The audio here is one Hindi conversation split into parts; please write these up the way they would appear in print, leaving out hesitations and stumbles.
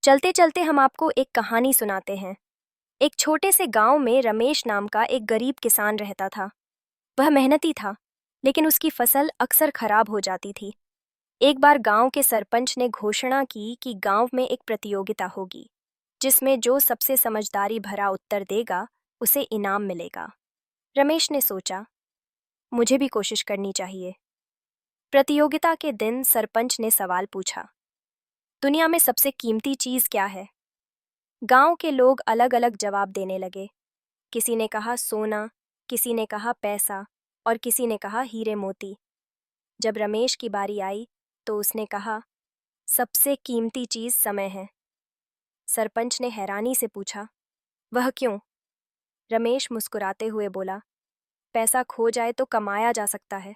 चलते चलते हम आपको एक कहानी सुनाते हैं। एक छोटे से गांव में रमेश नाम का एक गरीब किसान रहता था। वह मेहनती था, लेकिन उसकी फसल अक्सर खराब हो जाती थी। एक बार गांव के सरपंच ने घोषणा की कि गांव में एक प्रतियोगिता होगी, जिसमें जो सबसे समझदारी भरा उत्तर देगा उसे इनाम मिलेगा। रमेश ने सोचा, मुझे भी कोशिश करनी चाहिए। प्रतियोगिता के दिन सरपंच ने सवाल पूछा, दुनिया में सबसे कीमती चीज क्या है? गांव के लोग अलग अलग जवाब देने लगे। किसी ने कहा सोना, किसी ने कहा पैसा और किसी ने कहा हीरे मोती। जब रमेश की बारी आई तो उसने कहा, सबसे कीमती चीज समय है। सरपंच ने हैरानी से पूछा, वह क्यों? रमेश मुस्कुराते हुए बोला, पैसा खो जाए तो कमाया जा सकता है,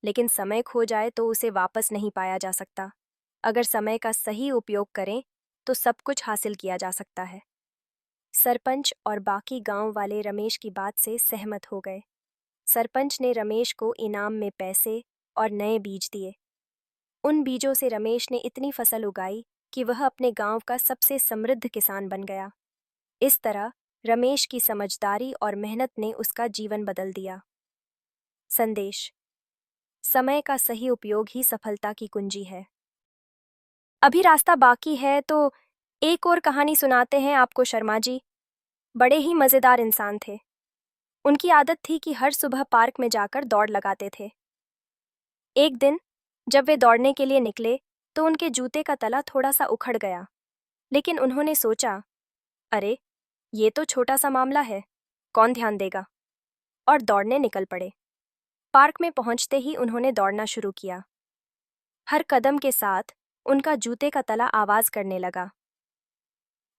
लेकिन समय खो जाए तो उसे वापस नहीं पाया जा सकता। अगर समय का सही उपयोग करें तो सब कुछ हासिल किया जा सकता है। सरपंच और बाकी गांव वाले रमेश की बात से सहमत हो गए। सरपंच ने रमेश को इनाम में पैसे और नए बीज दिए। उन बीजों से रमेश ने इतनी फसल उगाई कि वह अपने गांव का सबसे समृद्ध किसान बन गया। इस तरह रमेश की समझदारी और मेहनत ने उसका जीवन बदल दिया। संदेश: समय का सही उपयोग ही सफलता की कुंजी है। अभी रास्ता बाकी है तो एक और कहानी सुनाते हैं आपको शर्मा जी। बड़े ही मजेदार इंसान थे। उनकी आदत थी कि हर सुबह पार्क में जाकर दौड़ लगाते थे। एक दिन जब वे दौड़ने के लिए निकले तो उनके जूते का तला थोड़ा सा उखड़ गया, लेकिन उन्होंने सोचा, अरे ये तो छोटा सा मामला है, कौन ध्यान देगा, और दौड़ने निकल पड़े। पार्क में पहुंचते ही उन्होंने दौड़ना शुरू किया। हर कदम के साथ उनका जूते का तला आवाज करने लगा,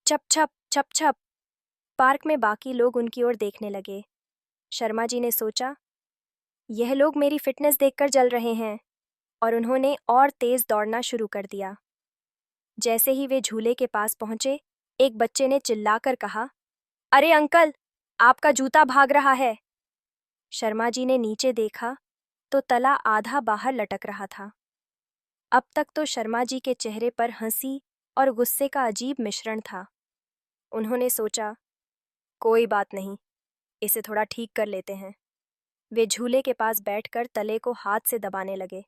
छप छप छप छप। पार्क में बाकी लोग उनकी ओर देखने लगे। शर्मा जी ने सोचा, यह लोग मेरी फिटनेस देखकर जल रहे हैं, और उन्होंने और तेज दौड़ना शुरू कर दिया। जैसे ही वे झूले के पास पहुंचे, एक बच्चे ने चिल्लाकर कहा, अरे अंकल, आपका जूता भाग रहा है। शर्मा जी ने नीचे देखा तो तला आधा बाहर लटक रहा था। अब तक तो शर्मा जी के चेहरे पर हंसी और गुस्से का अजीब मिश्रण था। उन्होंने सोचा, कोई बात नहीं, इसे थोड़ा ठीक कर लेते हैं। वे झूले के पास बैठकर तले को हाथ से दबाने लगे।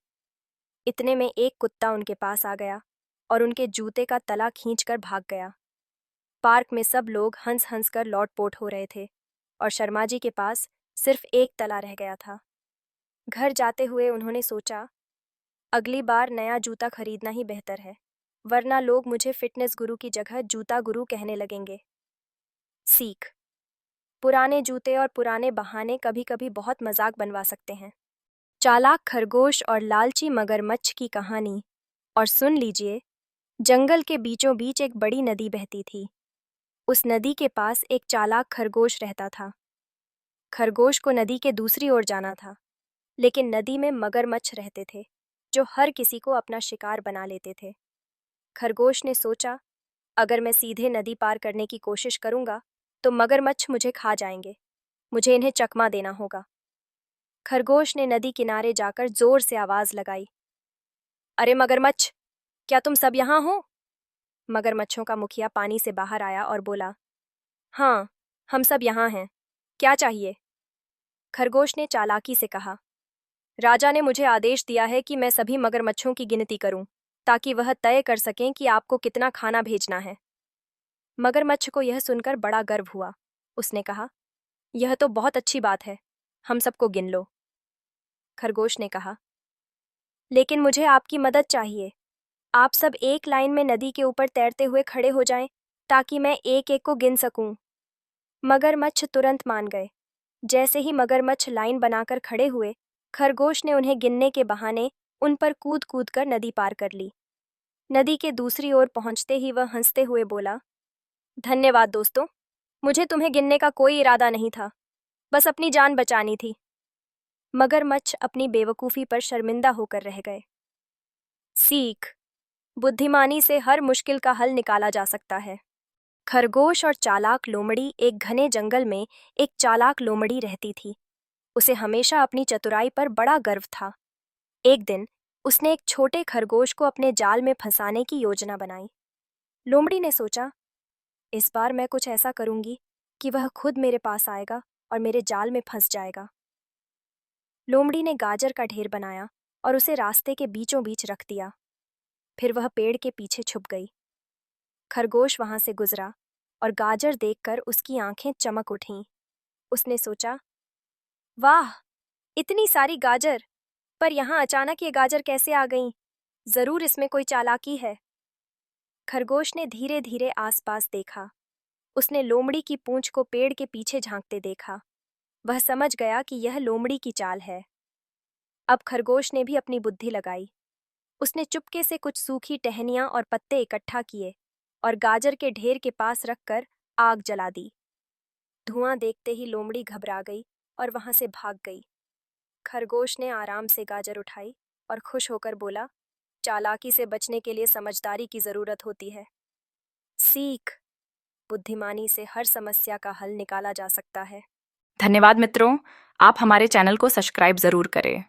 इतने में एक कुत्ता उनके पास आ गया और उनके जूते का तला खींचकर भाग गया। पार्क में सब लोग हंस हंस कर लौटपोट हो रहे थे और शर्मा जी के पास सिर्फ एक तला रह गया था। घर जाते हुए उन्होंने सोचा, अगली बार नया जूता खरीदना ही बेहतर है, वरना लोग मुझे फिटनेस गुरु की जगह जूता गुरु कहने लगेंगे। सीख: पुराने जूते और पुराने बहाने कभी कभी बहुत मजाक बनवा सकते हैं। चालाक खरगोश और लालची मगरमच्छ की कहानी। और सुन लीजिए, जंगल के बीचों बीच एक बड़ी नदी बहती थी। उस नदी के पास एक चालाक खरगोश रहता था। खरगोश को नदी के दूसरी ओर जाना था, लेकिन नदी में मगरमच्छ रहते थे, जो हर किसी को अपना शिकार बना लेते थे। खरगोश ने सोचा, अगर मैं सीधे नदी पार करने की कोशिश करूंगा तो मगरमच्छ मुझे खा जाएंगे। मुझे इन्हें चकमा देना होगा। खरगोश ने नदी किनारे जाकर जोर से आवाज लगाई, अरे मगरमच्छ, क्या तुम सब यहाँ हो? मगरमच्छों का मुखिया पानी से बाहर आया और बोला, हाँ, हम सब यहाँ हैं। क्या चाहिए? खरगोश ने चालाकी से कहा, राजा ने मुझे आदेश दिया है कि मैं सभी मगरमच्छों की गिनती करूं, ताकि वह तय कर सकें कि आपको कितना खाना भेजना है। मगरमच्छ को यह सुनकर बड़ा गर्व हुआ। उसने कहा, यह तो बहुत अच्छी बात है, हम सबको गिन लो। खरगोश ने कहा, लेकिन मुझे आपकी मदद चाहिए। आप सब एक लाइन में नदी के ऊपर तैरते हुए खड़े हो जाएं, ताकि मैं एक एक को गिन सकूं। मगरमच्छ तुरंत मान गए। जैसे ही मगरमच्छ लाइन बनाकर खड़े हुए, खरगोश ने उन्हें गिनने के बहाने उन पर कूद कूद कर नदी पार कर ली। नदी के दूसरी ओर पहुंचते ही वह हंसते हुए बोला, धन्यवाद दोस्तों, मुझे तुम्हें गिनने का कोई इरादा नहीं था, बस अपनी जान बचानी थी। मगरमच्छ अपनी बेवकूफ़ी पर शर्मिंदा होकर रह गए। सीख: बुद्धिमानी से हर मुश्किल का हल निकाला जा सकता है। खरगोश और चालाक लोमड़ी। एक घने जंगल में एक चालाक लोमड़ी रहती थी। उसे हमेशा अपनी चतुराई पर बड़ा गर्व था। एक दिन उसने एक छोटे खरगोश को अपने जाल में फंसाने की योजना बनाई। लोमड़ी ने सोचा, इस बार मैं कुछ ऐसा करूंगी कि वह खुद मेरे पास आएगा और मेरे जाल में फंस जाएगा। लोमड़ी ने गाजर का ढेर बनाया और उसे रास्ते के बीचों बीच रख दिया। फिर वह पेड़ के पीछे छुप गई। खरगोश वहां से गुजरा और गाजर देखकर उसकी आंखें चमक उठीं। उसने सोचा, वाह, इतनी सारी गाजर! पर यहाँ अचानक ये गाजर कैसे आ गईं? जरूर इसमें कोई चालाकी है। खरगोश ने धीरे धीरे आसपास देखा। उसने लोमड़ी की पूंछ को पेड़ के पीछे झांकते देखा। वह समझ गया कि यह लोमड़ी की चाल है। अब खरगोश ने भी अपनी बुद्धि लगाई। उसने चुपके से कुछ सूखी टहनियां और पत्ते इकट्ठा किए और गाजर के ढेर के पास रखकर आग जला दी। धुआं देखते ही लोमड़ी घबरा गई और वहां से भाग गई। खरगोश ने आराम से गाजर उठाई और खुश होकर बोला, चालाकी से बचने के लिए समझदारी की जरूरत होती है। सीख, बुद्धिमानी से हर समस्या का हल निकाला जा सकता है। धन्यवाद मित्रों, आप हमारे चैनल को सब्सक्राइब ज़रूर करें।